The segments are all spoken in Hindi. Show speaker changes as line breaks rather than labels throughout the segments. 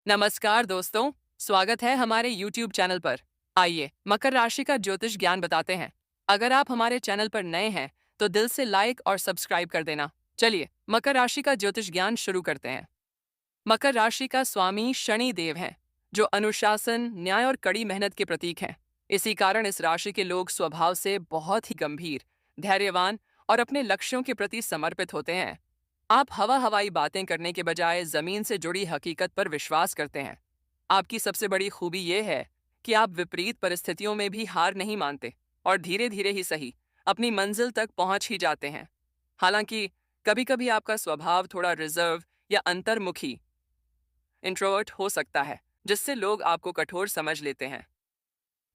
नमस्कार दोस्तों, स्वागत है हमारे YouTube चैनल पर। आइए मकर राशि का ज्योतिष ज्ञान बताते हैं। अगर आप हमारे चैनल पर नए हैं तो दिल से लाइक और सब्सक्राइब कर देना। चलिए मकर राशि का ज्योतिष ज्ञान शुरू करते हैं। मकर राशि का स्वामी शनि देव हैं, जो अनुशासन, न्याय और कड़ी मेहनत के प्रतीक हैं। इसी कारण इस राशि के लोग स्वभाव से बहुत ही गंभीर, धैर्यवान और अपने लक्ष्यों के प्रति समर्पित होते हैं। आप हवा हवाई बातें करने के बजाय जमीन से जुड़ी हकीकत पर विश्वास करते हैं। आपकी सबसे बड़ी खूबी यह है कि आप विपरीत परिस्थितियों में भी हार नहीं मानते और धीरे धीरे ही सही अपनी मंजिल तक पहुंच ही जाते हैं। हालांकि कभी कभी आपका स्वभाव थोड़ा रिजर्व या अंतर्मुखी इंट्रोवर्ट हो सकता है, जिससे लोग आपको कठोर समझ लेते हैं।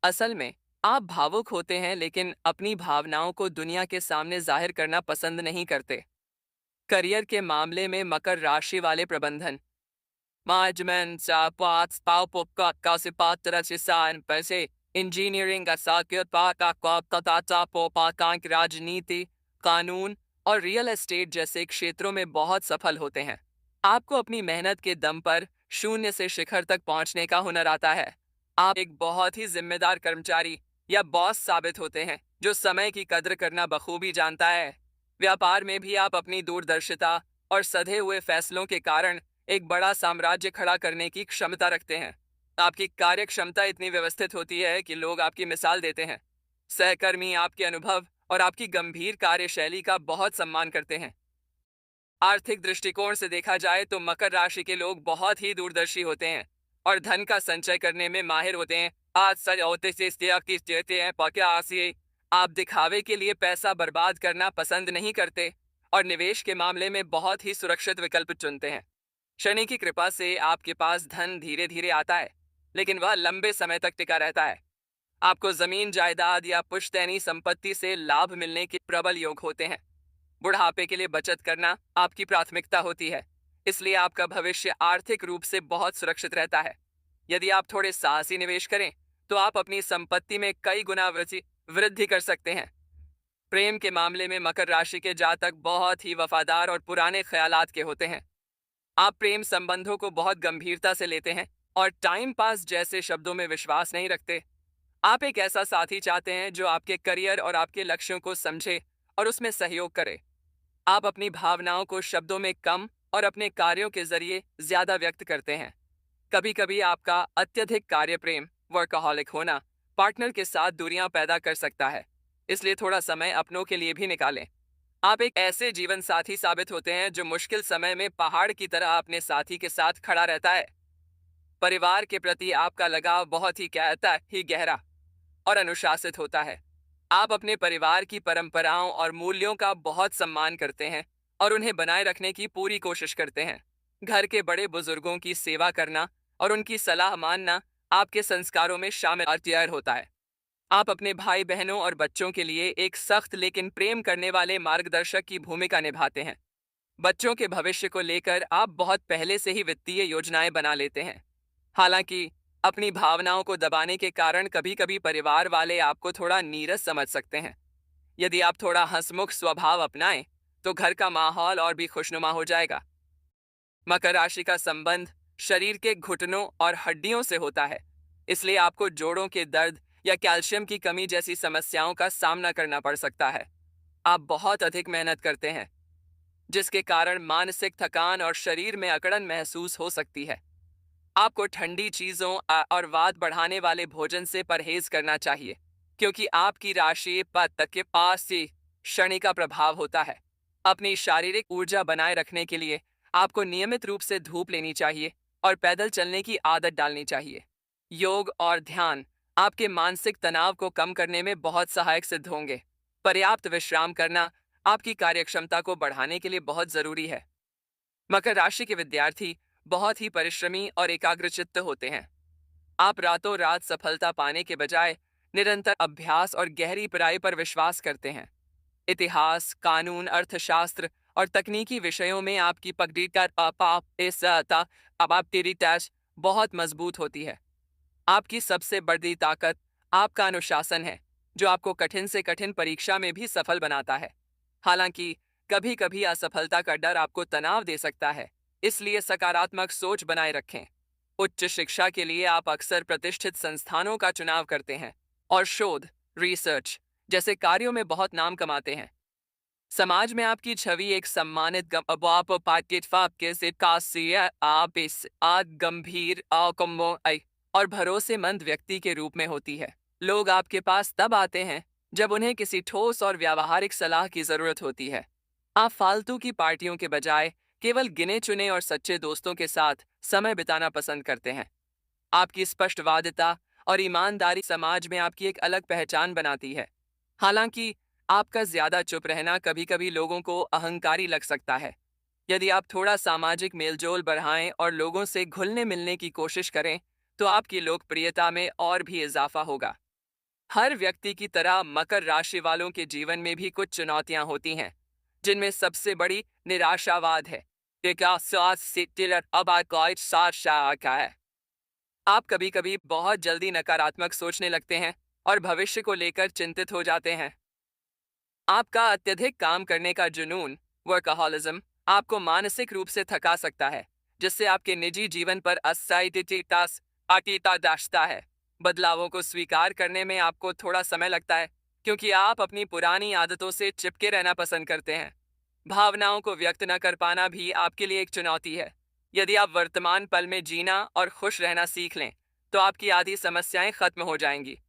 असल में आप भावुक होते हैं, लेकिन अपनी भावनाओं को दुनिया के सामने जाहिर करना पसंद नहीं करते। करियर के मामले में मकर राशि वाले प्रबंधन मैनेजमेंट पैसे इंजीनियरिंग राजनीति, कानून और रियल एस्टेट जैसे क्षेत्रों में बहुत सफल होते हैं। आपको अपनी मेहनत के दम पर शून्य से शिखर तक पहुंचने का हुनर आता है। आप एक बहुत ही जिम्मेदार कर्मचारी या बॉस साबित होते हैं, जो समय की कद्र करना बखूबी जानता है। व्यापार में भी आप अपनी दूरदर्शिता और सधे हुए फैसलों के कारण एक बड़ा साम्राज्य खड़ा करने की क्षमता रखते हैं। आपकी कार्य क्षमता इतनी व्यवस्थित होती है कि लोग आपकी मिसाल देते हैं। सहकर्मी आपके अनुभव और आपकी गंभीर कार्यशैली का बहुत सम्मान करते हैं। आर्थिक दृष्टिकोण से देखा जाए तो मकर राशि के लोग बहुत ही दूरदर्शी होते हैं और धन का संचय करने में माहिर होते हैं। आज सच होते से देते हैं पक्या। आप दिखावे के लिए पैसा बर्बाद करना पसंद नहीं करते और निवेश के मामले में बहुत ही सुरक्षित विकल्प चुनते हैं। शनि की कृपा से आपके पास धन धीरे धीरे आता है, लेकिन वह लंबे समय तक टिका रहता है। आपको जमीन जायदाद या पुश्तैनी संपत्ति से लाभ मिलने के प्रबल योग होते हैं। बुढ़ापे के लिए बचत करना आपकी प्राथमिकता होती है, इसलिए आपका भविष्य आर्थिक रूप से बहुत सुरक्षित रहता है। यदि आप थोड़े साहसी निवेश करें तो आप अपनी संपत्ति में कई गुना वृद्धि कर सकते हैं। प्रेम के मामले में मकर राशि के जातक बहुत ही वफादार और पुराने ख्यालात के होते हैं। आप प्रेम संबंधों को बहुत गंभीरता से लेते हैं और टाइम पास जैसे शब्दों में विश्वास नहीं रखते। आप एक ऐसा साथी चाहते हैं जो आपके करियर और आपके लक्ष्यों को समझे और उसमें सहयोग करे। आप अपनी भावनाओं को शब्दों में कम और अपने कार्यों के जरिए ज्यादा व्यक्त करते हैं। कभी कभी आपका अत्यधिक कार्य प्रेम वर्कaholic होना पार्टनर के साथ दूरियां पैदा कर सकता है, इसलिए थोड़ा समय अपनों के लिए भी निकालें। आप एक ऐसे जीवन साथी साबित होते हैं जो मुश्किल समय में पहाड़ की तरह अपने साथी के साथ खड़ा रहता है। परिवार के प्रति आपका लगाव बहुत ही गहरा और अनुशासित होता है। आप अपने परिवार की परंपराओं और मूल्यों का बहुत सम्मान करते हैं और उन्हें बनाए रखने की पूरी कोशिश करते हैं। घर के बड़े बुजुर्गों की सेवा करना और उनकी सलाह मानना आपके संस्कारों में शामिल होता है। आप अपने भाई बहनों और बच्चों के लिए एक सख्त लेकिन प्रेम करने वाले मार्गदर्शक की भूमिका निभाते हैं। बच्चों के भविष्य को लेकर आप बहुत पहले से ही वित्तीय योजनाएं बना लेते हैं। हालांकि अपनी भावनाओं को दबाने के कारण कभी कभी परिवार वाले आपको थोड़ा नीरस समझ सकते हैं। यदि आप थोड़ा हंसमुख स्वभाव अपनाएं तो घर का माहौल और भी खुशनुमा हो जाएगा। मकर राशि का संबंध शरीर के घुटनों और हड्डियों से होता है, इसलिए आपको जोड़ों के दर्द या कैल्शियम की कमी जैसी समस्याओं का सामना करना पड़ सकता है। आप बहुत अधिक मेहनत करते हैं, जिसके कारण मानसिक थकान और शरीर में अकड़न महसूस हो सकती है। आपको ठंडी चीजों और वात बढ़ाने वाले भोजन से परहेज करना चाहिए, क्योंकि आपकी राशि पत के पास से शनि का प्रभाव होता है। अपनी शारीरिक ऊर्जा बनाए रखने के लिए आपको नियमित रूप से धूप लेनी चाहिए और पैदल चलने की आदत डालनी चाहिए। योग और ध्यान आपके मानसिक तनाव को कम करने में बहुत सहायक सिद्ध होंगे। पर्याप्त विश्राम करना आपकी कार्यक्षमता को बढ़ाने के लिए बहुत जरूरी है। मकर राशि के विद्यार्थी बहुत ही परिश्रमी और एकाग्रचित्त होते हैं। आप रातों रात सफलता पाने के बजाय निरंतर अभ्यास और गहरी पढ़ाई पर विश्वास करते हैं। इतिहास, कानून, अर्थशास्त्र और तकनीकी विषयों में आपकी पकड़ी का बहुत मजबूत होती है। आपकी सबसे बड़ी ताकत आपका अनुशासन है, जो आपको कठिन से कठिन परीक्षा में भी सफल बनाता है। हालांकि कभी कभी असफलता का डर आपको तनाव दे सकता है, इसलिए सकारात्मक सोच बनाए रखें। उच्च शिक्षा के लिए आप अक्सर प्रतिष्ठित संस्थानों का चुनाव करते हैं और शोध, रिसर्च जैसे कार्यों में बहुत नाम कमाते हैं। समाज में आपकी छवि एक सम्मानित गंभीर और भरोसेमंद व्यक्ति के रूप में होती है। लोग आपके पास तब आते हैं जब उन्हें किसी ठोस और व्यावहारिक सलाह की जरूरत होती है। आप फालतू की पार्टियों के बजाय केवल गिने चुने और सच्चे दोस्तों के साथ समय बिताना पसंद करते हैं। आपकी स्पष्टवादिता और ईमानदारी समाज में आपकी एक अलग पहचान बनाती है। हालांकि आपका ज्यादा चुप रहना कभी-कभी लोगों को अहंकारी लग सकता है। यदि आप थोड़ा सामाजिक मेलजोल बढ़ाएं और लोगों से घुलने मिलने की कोशिश करें, तो आपकी लोकप्रियता में और भी इजाफा होगा। हर व्यक्ति की तरह मकर राशि वालों के जीवन में भी कुछ चुनौतियां होती हैं, जिनमें सबसे बड़ी निराशावाद है। आप कभी-कभी बहुत जल्दी नकारात्मक सोचने लगते हैं और भविष्य को लेकर चिंतित हो जाते हैं। आपका अत्यधिक काम करने का जुनून, वर्कहोलिज्म, आपको मानसिक रूप से थका सकता है, जिससे आपके निजी जीवन पर अटीता दाश्ता है। बदलावों को स्वीकार करने में आपको थोड़ा समय लगता है, क्योंकि आप अपनी पुरानी आदतों से चिपके रहना पसंद करते हैं। भावनाओं को व्यक्त न कर पाना भी आपके लिए एक चुनौती है। यदि आप वर्तमान पल में जीना और खुश रहना सीख लें, तो आपकी आधी समस्याएं खत्म हो जाएंगी।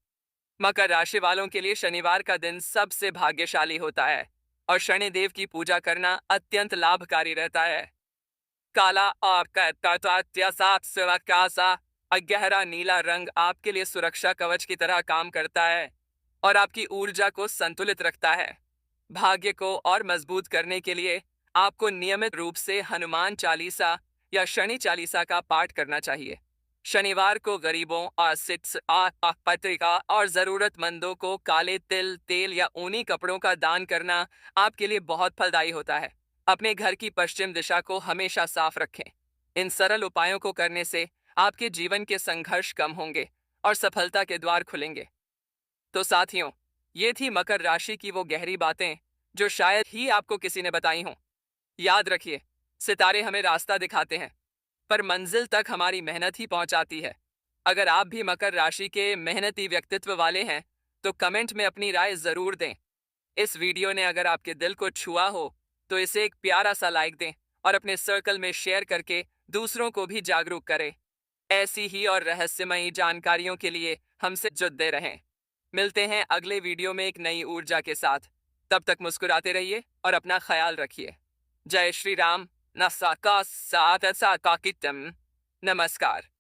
मकर राशि वालों के लिए शनिवार का दिन सबसे भाग्यशाली होता है और शनिदेव की पूजा करना अत्यंत लाभकारी रहता है। काला और गहरा नीला रंग आपके लिए सुरक्षा कवच की तरह काम करता है और आपकी ऊर्जा को संतुलित रखता है। भाग्य को और मजबूत करने के लिए आपको नियमित रूप से हनुमान चालीसा या शनि चालीसा का पाठ करना चाहिए। शनिवार को गरीबों और पत्रिका और जरूरतमंदों को काले तिल, तेल या ऊनी कपड़ों का दान करना आपके लिए बहुत फलदायी होता है। अपने घर की पश्चिम दिशा को हमेशा साफ रखें। इन सरल उपायों को करने से आपके जीवन के संघर्ष कम होंगे और सफलता के द्वार खुलेंगे। तो साथियों, ये थी मकर राशि की वो गहरी बातें जो शायद ही आपको किसी ने बताई हों। याद रखिए, सितारे हमें रास्ता दिखाते हैं, पर मंजिल तक हमारी मेहनत ही पहुंचाती है। अगर आप भी मकर राशि के मेहनती व्यक्तित्व वाले हैं, तो कमेंट में अपनी राय जरूर दें। इस वीडियो ने अगर आपके दिल को छुआ हो, तो इसे एक प्यारा सा लाइक दें और अपने सर्कल में शेयर करके दूसरों को भी जागरूक करें। ऐसी ही और रहस्यमयी जानकारियों के लिए हमसे जुड़ते रहें। मिलते हैं अगले वीडियो में एक नई ऊर्जा के साथ। तब तक मुस्कुराते रहिए और अपना ख्याल रखिए। जय श्री राम। नमस्कार।